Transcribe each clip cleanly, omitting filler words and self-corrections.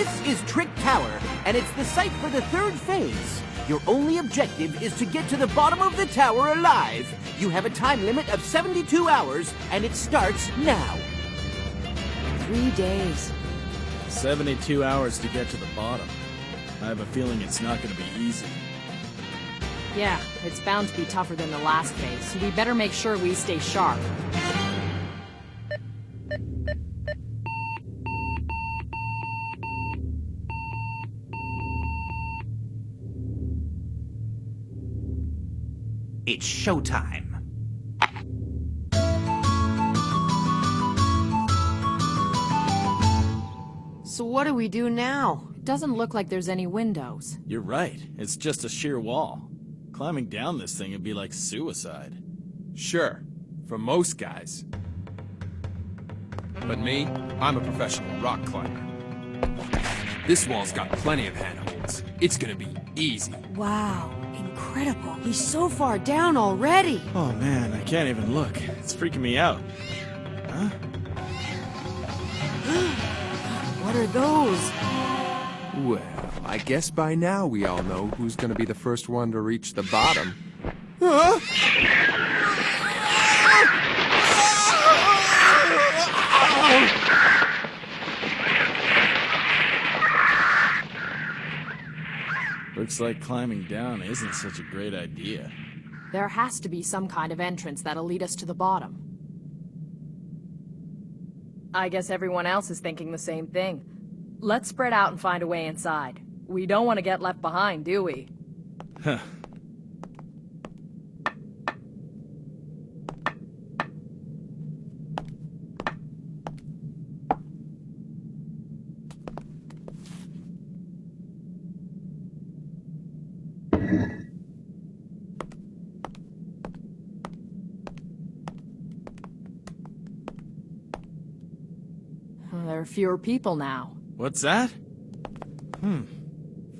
This is Trick Tower, and it's the site for the third phase. Your only objective is to get to the bottom of the tower alive. You have a time limit of 72 hours, and it starts now. 3 days. 72 hours to get to the bottom. I have a feeling it's not going to be easy. Yeah, it's bound to be tougher than the last phase, so we better make sure we stay sharp. It's showtime. So what do we do now? It doesn't look like there's any windows. You're right. It's just a sheer wall. Climbing down this thing would be like suicide. Sure, for most guys. But me, I'm a professional rock climber. This wall's got plenty of handholds. It's gonna be easy. Wow, incredible. He's so far down already. Oh man, I can't even look. It's freaking me out. Huh? What are those? Well, I guess by now we all know who's gonna be the first one to reach the bottom. Huh? Looks like climbing down isn't such a great idea. There has to be some kind of entrance that'll lead us to the bottom. I guess everyone else is thinking the same thing. Let's spread out and find a way inside. We don't want to get left behind, do we? Huh. There are fewer people now. What's that?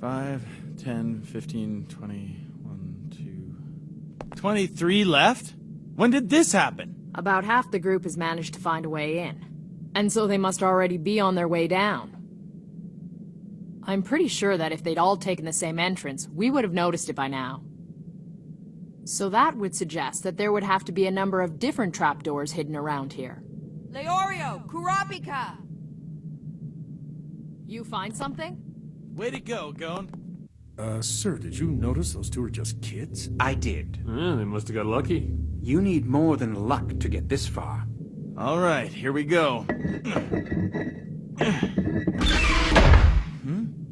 5, 10, 15, 20, 1, 2... 23 left? When did this happen? About half the group has managed to find a way in. And so they must already be on their way down. I'm pretty sure that if they'd all taken the same entrance, we would have noticed it by now. So that would suggest that there would have to be a number of different trapdoors hidden around here. Leorio, Kurapika! You find something? Way to go, Gon. Sir, did you notice those two are just kids? I did. They must have got lucky. You need more than luck to get this far. All right, here we go.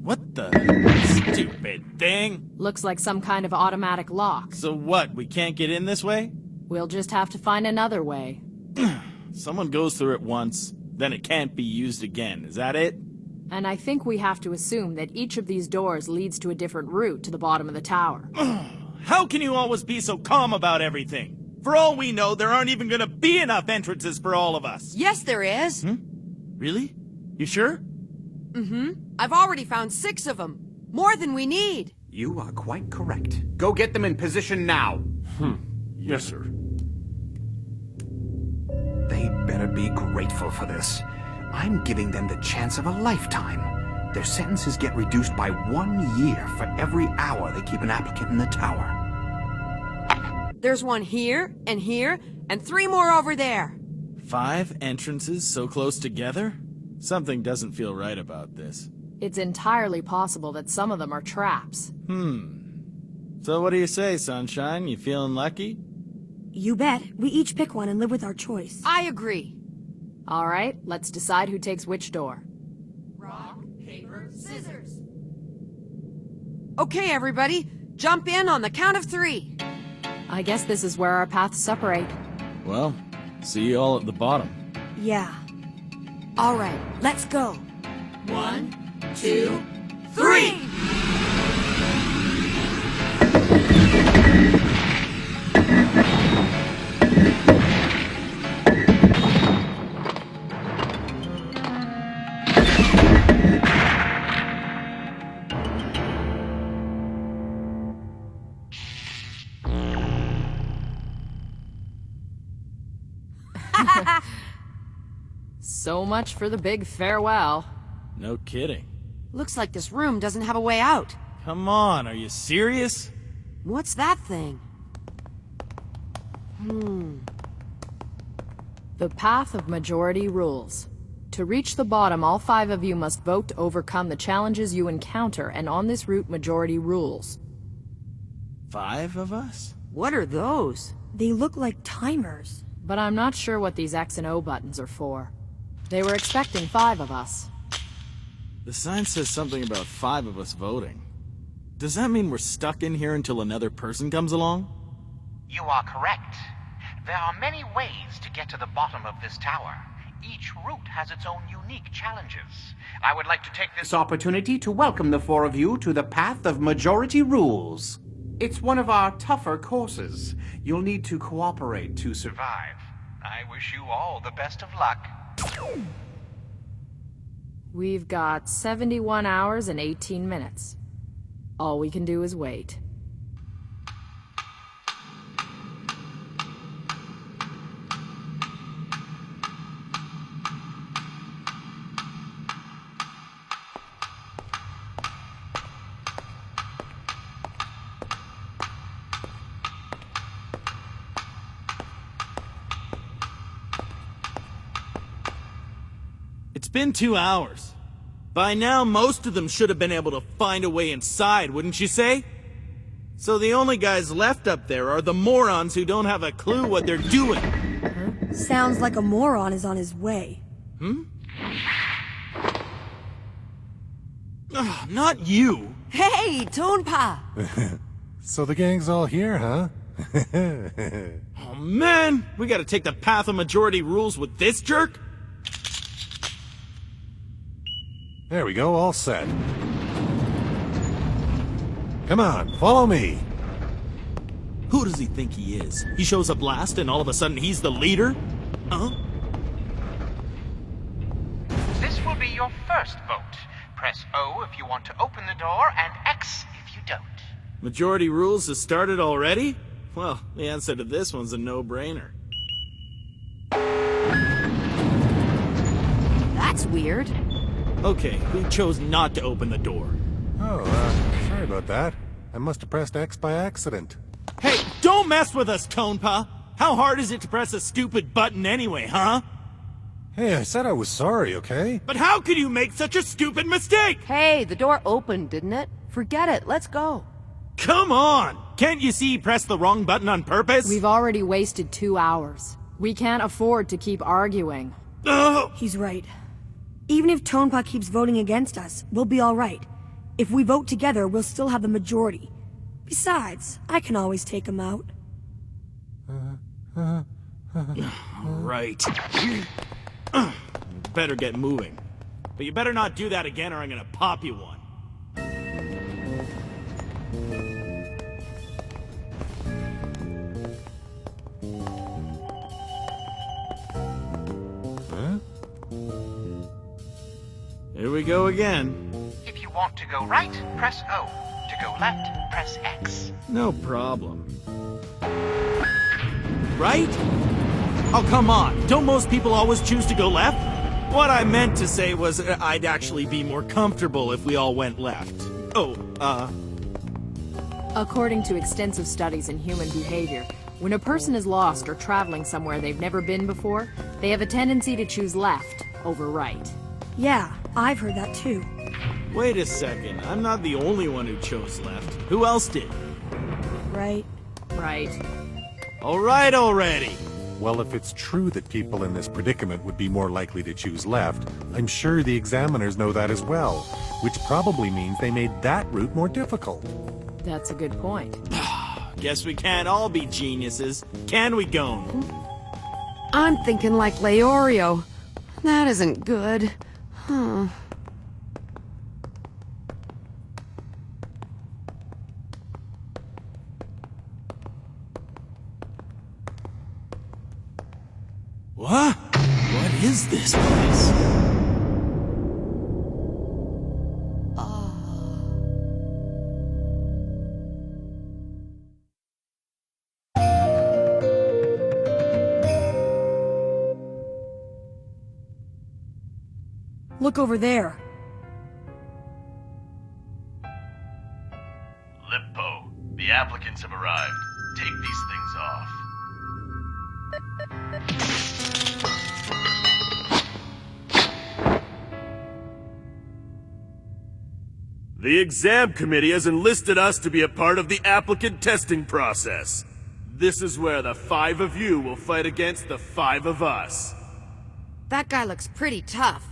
What the stupid thing? Looks like some kind of automatic lock. So what, we can't get in this way? We'll just have to find another way. Someone goes through it once, then it can't be used again. Is that it? And I think we have to assume that each of these doors leads to a different route to the bottom of the tower. How can you always be so calm about everything? For all we know, there aren't even gonna be enough entrances for all of us. Yes, there is. Really? You sure? I've already found 6 of them. More than we need. You are quite correct. Go get them in position now. Yes, sir. They better be grateful for this. I'm giving them the chance of a lifetime. Their sentences get reduced by 1 year for every hour they keep an applicant in the tower. There's one here, and 3 more over there. 5 entrances so close together? Something doesn't feel right about this. It's entirely possible that some of them are traps. So what do you say, Sunshine? You feeling lucky? You bet. We each pick one and live with our choice. I agree. All right, let's decide who takes which door. Rock, paper, scissors. Okay, everybody. Jump in on the count of 3. I guess this is where our paths separate. Well, see you all at the bottom. Yeah. All right, Let's go. 1, 2, 3! So much for the big farewell. No kidding. Looks like this room doesn't have a way out. Come on, are you serious? What's that thing? The path of majority rules. To reach the bottom, all 5 of you must vote to overcome the challenges you encounter, and on this route, majority rules. 5 of us? What are those? They look like timers. But I'm not sure what these X and O buttons are for. They were expecting 5 of us. The sign says something about 5 of us voting. Does that mean we're stuck in here until another person comes along? You are correct. There are many ways to get to the bottom of this tower. Each route has its own unique challenges. I would like to take this opportunity to welcome the 4 of you to the Path of Majority Rules. It's one of our tougher courses. You'll need to cooperate to survive. I wish you all the best of luck. We've got 71 hours and 18 minutes. All we can do is wait. It's been 2 hours. By now, most of them should have been able to find a way inside, wouldn't you say? So the only guys left up there are the morons who don't have a clue what they're doing. Sounds like a moron is on his way. Ugh, not you. Hey, Tonpa! So the gang's all here, huh? Oh man, we gotta take the path of majority rules with this jerk? There we go, all set. Come on, follow me. Who does he think he is? He shows up last and all of a sudden he's the leader? Huh? This will be your first vote. Press O if you want to open the door, and X if you don't. Majority rules has started already? Well, the answer to this one's a no-brainer. That's weird. Okay, who chose not to open the door? Oh, sorry about that. I must have pressed X by accident. Hey, don't mess with us, Tonpa! How hard is it to press a stupid button anyway, huh? Hey, I said I was sorry, okay? But how could you make such a stupid mistake? Hey, the door opened, didn't it? Forget it, let's go. Come on! Can't you see he pressed the wrong button on purpose? We've already wasted 2 hours. We can't afford to keep arguing. Oh! He's right. Even if Tonpa keeps voting against us, we'll be alright. If we vote together, we'll still have the majority. Besides, I can always take him out. Right. Better get moving. But you better not do that again or I'm gonna pop you one. Here we go again. If you want to go right, press O. To go left, press X. No problem. Right? Oh, come on. Don't most people always choose to go left? What I meant to say was I'd actually be more comfortable if we all went left. Oh, According to extensive studies in human behavior, when a person is lost or traveling somewhere they've never been before, they have a tendency to choose left over right. Yeah, I've heard that too. wait a second. I'm not the only one who chose left. Who else did? Right? Right. All right already. Well, if it's true that people in this predicament would be more likely to choose left, I'm sure the examiners know that as well, which probably means they made that route more difficult. That's a good point. Guess we can't all be geniuses, can we, Gon? I'm thinking like Leorio. That isn't good. What? What is this place? Look over there. applicants have arrived. Take these things off. The exam committee has enlisted us to be a part of the applicant testing process. This is where the 5 of you will fight against the 5 of us. That guy looks pretty tough.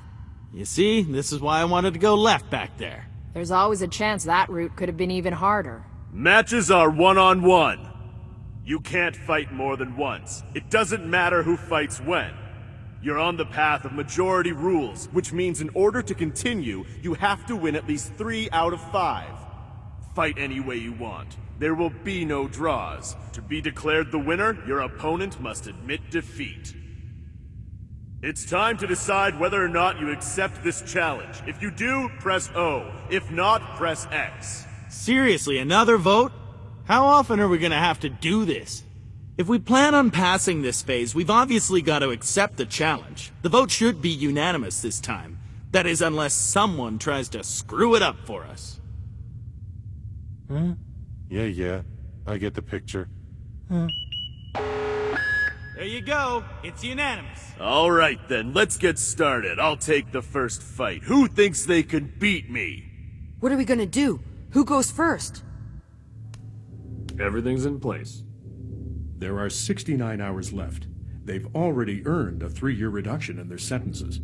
You see, this is why I wanted to go left back there. There's always a chance that route could have been even harder. Matches are one-on-one. You can't fight more than once. It doesn't matter who fights when. You're on the path of majority rules, which means in order to continue, you have to win at least 3 out of 5. Fight any way you want. There will be no draws. To be declared the winner, your opponent must admit defeat. It's time to decide whether or not you accept this challenge. If you do, press O. If not, press X. Seriously, another vote? How often are we gonna have to do this? If we plan on passing this phase, we've obviously got to accept the challenge. The vote should be unanimous this time. That is, unless someone tries to screw it up for us. Huh? Yeah. I get the picture. There you go. It's unanimous. All right then, let's get started. I'll take the first fight. Who thinks they can beat me? What are we gonna do? Who goes first? Everything's in place. There are 69 hours left. They've already earned a 3-year reduction in their sentences.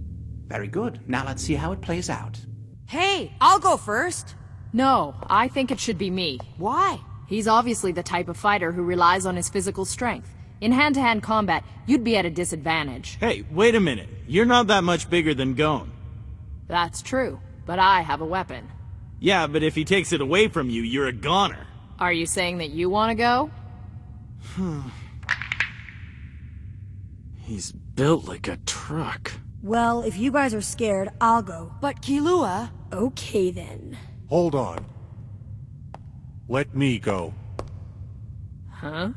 Very good. Now let's see how it plays out. Hey, I'll go first. No, I think it should be me. Why? He's obviously the type of fighter who relies on his physical strength. In hand-to-hand combat, you'd be at a disadvantage. Hey, wait a minute. You're not that much bigger than Gon. That's true, but I have a weapon. Yeah, but if he takes it away from you, you're a goner. Are you saying that you want to go? He's built like a truck. Well, if you guys are scared, I'll go. But Killua... Okay then. Hold on. Let me go. Huh?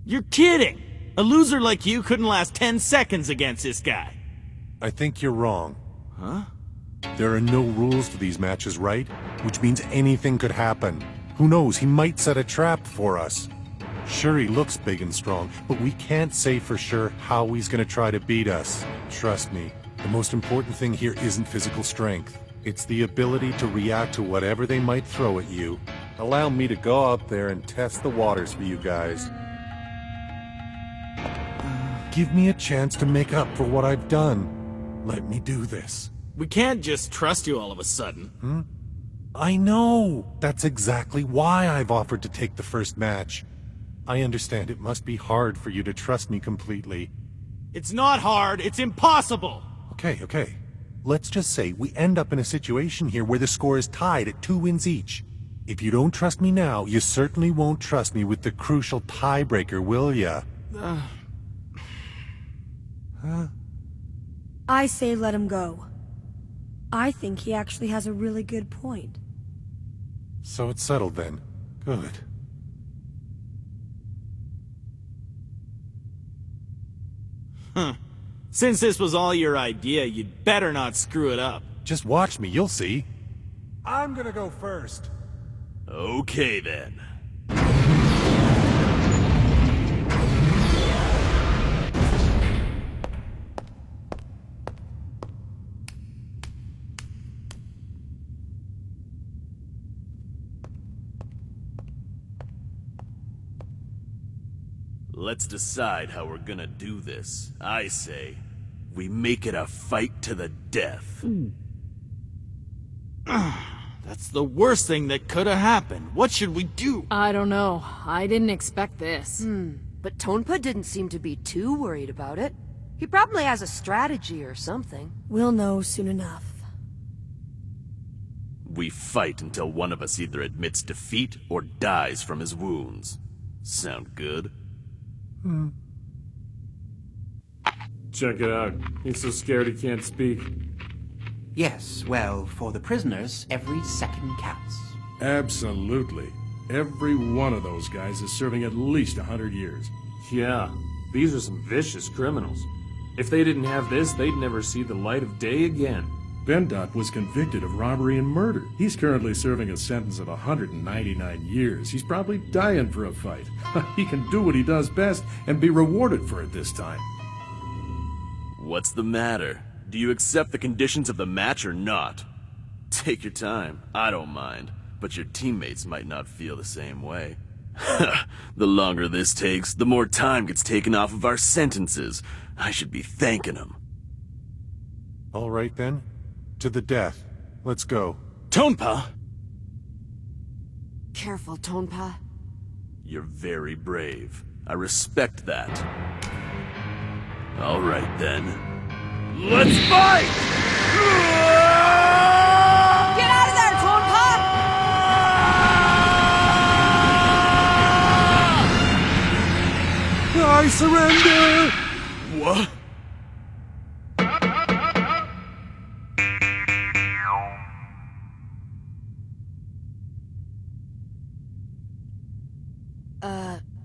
You're kidding! A loser like you couldn't last 10 seconds against this guy. I think you're wrong. Huh? There are no rules to these matches, right? Which means anything could happen. Who knows, he might set a trap for us. Sure, he looks big and strong, but we can't say for sure how he's gonna try to beat us. Trust me, the most important thing here isn't physical strength. It's the ability to react to whatever they might throw at you. Allow me to go out there and test the waters for you guys. Give me a chance to make up for what I've done. Let me do this. We can't just trust you all of a sudden. I know! That's exactly why I've offered to take the first match. I understand it must be hard for you to trust me completely. It's not hard, it's impossible! Okay. Let's just say we end up in a situation here where the score is tied at 2 wins each. If you don't trust me now, you certainly won't trust me with the crucial tiebreaker, will ya? Huh? I say let him go. I think he actually has a really good point. So it's settled then. Good. Since this was all your idea, you'd better not screw it up. Just watch me, you'll see. I'm gonna go first. Okay then. Let's decide how we're gonna do this. I say, we make it a fight to the death. That's the worst thing that could have happened. What should we do? I don't know. I didn't expect this. But Tonpa didn't seem to be too worried about it. He probably has a strategy or something. We'll know soon enough. We fight until one of us either admits defeat or dies from his wounds. Sound good? Check it out. He's so scared he can't speak. Yes, well, for the prisoners, every second counts. Absolutely. Every one of those guys is serving at least 100 years. Yeah, these are some vicious criminals. If they didn't have this, they'd never see the light of day again. Bendot was convicted of robbery and murder. He's currently serving a sentence of 199 years. He's probably dying for a fight. He can do what he does best and be rewarded for it this time. What's the matter? Do you accept the conditions of the match or not? Take your time. I don't mind. But your teammates might not feel the same way. The longer this takes, the more time gets taken off of our sentences. I should be thanking them. All right then. To the death. Let's go. Tonpa! Careful, Tonpa. You're very brave. I respect that. All right then. Let's fight! Get out of there, Tonpa! I surrender! What?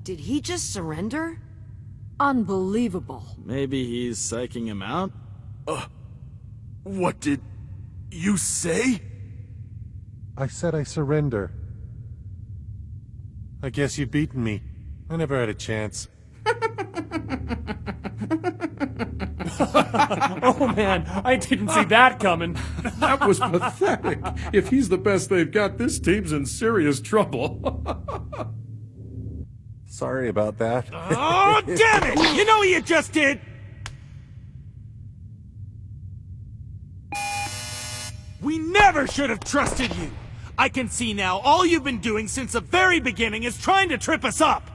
Did he just surrender? Unbelievable. Maybe he's psyching him out? What did you say? I said I surrender. I guess you've beaten me. I never had a chance. Oh man, I didn't see that coming. That was pathetic. If he's the best they've got, this team's in serious trouble. Sorry about that. Oh, damn it! You know what you just did? We never should have trusted you! I can see now all you've been doing since the very beginning is trying to trip us up!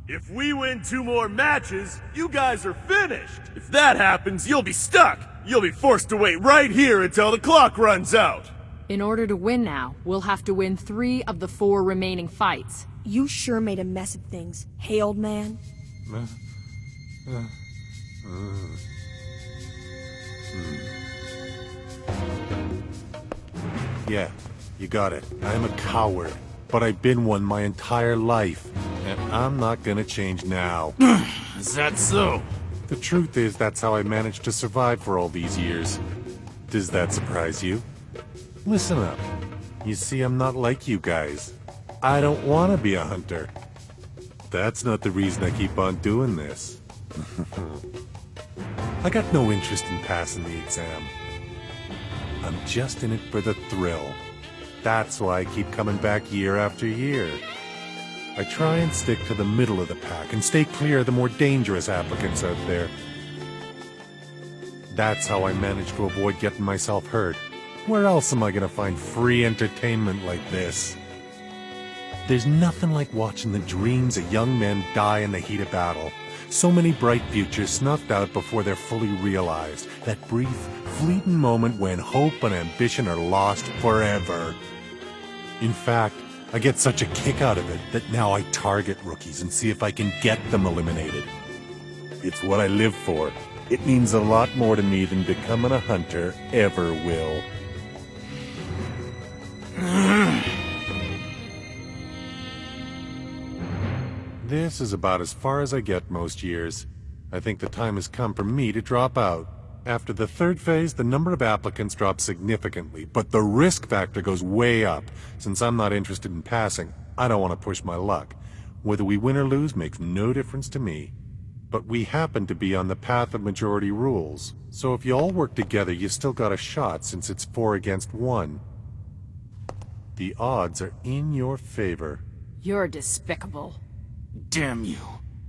If we win 2 more matches, you guys are finished. If that happens, you'll be stuck. You'll be forced to wait right here until the clock runs out. In order to win now, we'll have to win 3 of the 4 remaining fights. You sure made a mess of things, hey old man? Yeah, you got it. I'm a coward. But I've been one my entire life. And I'm not gonna change now. Is that so? The truth is, that's how I managed to survive for all these years. Does that surprise you? Listen up. You see, I'm not like you guys. I don't want to be a hunter. That's not the reason I keep on doing this. I got no interest in passing the exam. I'm just in it for the thrill. That's why I keep coming back year after year. I try and stick to the middle of the pack and stay clear of the more dangerous applicants out there. That's how I manage to avoid getting myself hurt. Where else am I gonna find free entertainment like this? There's nothing like watching the dreams of young men die in the heat of battle. So many bright futures snuffed out before they're fully realized. That brief, fleeting moment when hope and ambition are lost forever. In fact, I get such a kick out of it that now I target rookies and see if I can get them eliminated. It's what I live for. It means a lot more to me than becoming a hunter ever will. This is about as far as I get most years. I think the time has come for me to drop out. After the 3rd phase, the number of applicants drops significantly, but the risk factor goes way up. Since I'm not interested in passing, I don't want to push my luck. Whether we win or lose makes no difference to me. But we happen to be on the path of majority rules, so if you all work together, you still got a shot since it's 4 against 1. The odds are in your favor. You're despicable. Damn you.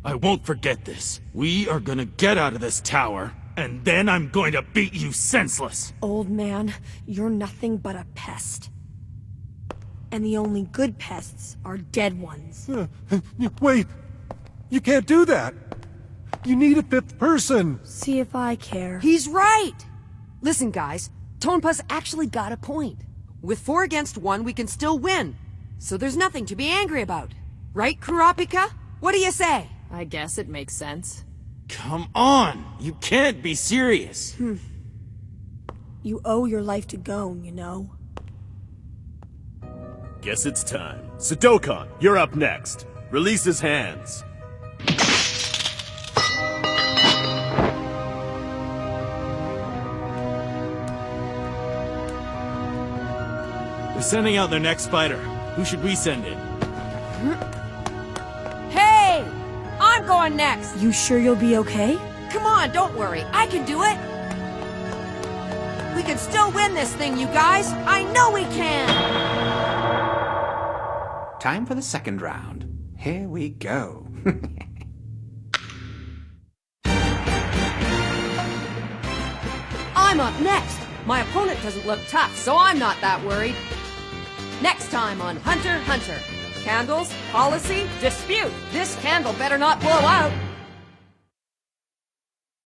I won't forget this. We are gonna get out of this tower, and then I'm going to beat you senseless. Old man, you're nothing but a pest. And the only good pests are dead ones. Wait! You can't do that! You need a 5th person! See if I care. He's right! Listen, guys, Tonpa's actually got a point. With 4 against 1, we can still win. So there's nothing to be angry about. Right, Kurapika? What do you say? I guess it makes sense. Come on! You can't be serious! You owe your life to Gon, you know. Guess it's time. Sadokon, you're up next. Release his hands. They're sending out their next fighter. Who should we send in? Hey! I'm going next! You sure you'll be okay? Come on, don't worry. I can do it! We can still win this thing, you guys! I know we can! Time for the second round. Here we go. I'm up next! My opponent doesn't look tough, so I'm not that worried. Next time on Hunter x Hunter. Candles, policy, dispute. This candle better not blow out.